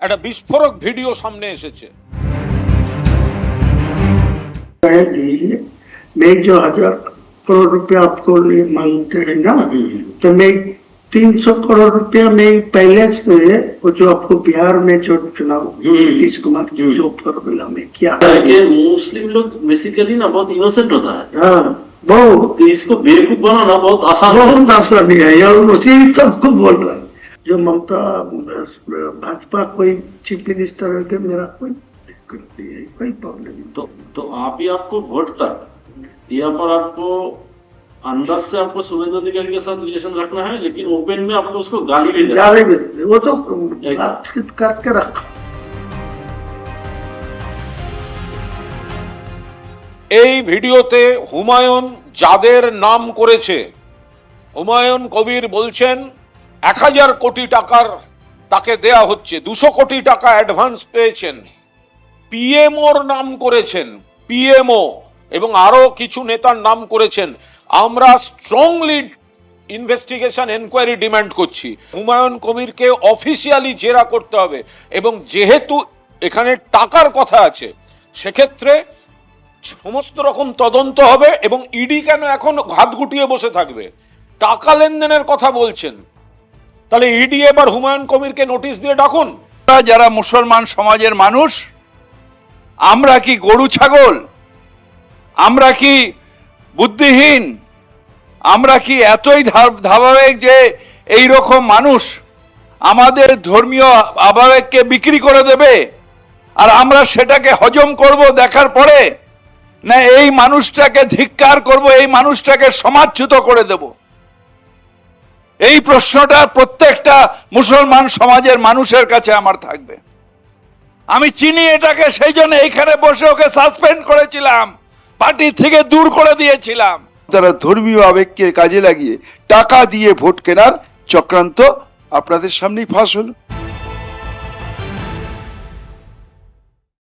একটা বিস্ফোরক ভিডিও সামনে এসেছে। मैं जो 1,000 करोड़ रुपया आपको मांगते हैं ना, तो मैं 300 करोड़ रुपया में पहले से वो जो आपको बिहार में जो चुनाव नीतीश कुमार जो फॉर्मूला में किया, मुस्लिम लोग बेसिकली ना बहुत इनोसेंट होता है। हाँ, बहुत, तो इसको बेवकूफ बनाना बहुत आसान है और उसी सबको बोल रहा है। जो ममता भाजपा कोई चीफ मिनिस्टर है, मेरा कोई दिक्कत नहीं है, कोई प्रॉब्लम नहीं। तो आप ही आपको वोट तक यहाँ पर आपको अंदर से आपको शुभेंदु अधिकारी के साथ रिलेशन रखना है, लेकिन ओपन में आपको उसको गाली भी देना है। वो तो बातचीत करके रखा। এই ভিডিওতে হুমায়ুন যাদের নাম করেছে, হুমায়ুন কবির বলছেন 1000 কোটি টাকার তাকে দেয়া হচ্ছে, 200 কোটি টাকা অ্যাডভান্স পেয়েছেন, পিএমওর নাম করেছেন, পিএমও এবং আরো কিছু নেতার নাম করেছেন। আমরা স্ট্রংলি ইনভেস্টিগেশন এনকোয়ারি ডিমান্ড করছি। হুমায়ুন কবিরকে অফিসিয়ালি জেরা করতে হবে এবং যেহেতু এখানে টাকার কথা আছে সেক্ষেত্রে সমস্ত রকম তদন্ত হবে এবং ইডি কেন এখন হাত গুটিয়ে বসে থাকবে? টাকা লেনদেনের কথা বলছেন, তাহলে ইডি এবার হুমায়ুন কবিরকে নোটিশ দিয়ে ডাকুন। যারা মুসলমান সমাজের মানুষ, আমরা কি গরু ছাগল? আমরা কি বুদ্ধিহীন? আমরা কি এতই ধারাবাহিক যে এই রকম মানুষ আমাদের ধর্মীয় আবেগকে বিক্রি করে দেবে আর আমরা সেটাকে হজম করব দেখার পরে, না এই মানুষটাকে ধিক্কার করব, এই মানুষটাকে সমাজচ্যুত করে দেব? এই প্রশ্নটা প্রত্যেকটা মুসলমান সমাজের মানুষের কাছে আমার থাকবে। আমি চিনি এটাকে, সেই জন্য এইখানে বসে ওকে সাসপেন্ড করেছিলাম, পার্টি থেকে দূর করে দিয়েছিলাম। তারা ধর্মীয় আবেগকে কাজে লাগিয়ে টাকা দিয়ে ভোট কেনার চক্রান্ত আপনাদের সামনেই ফাঁস হলো।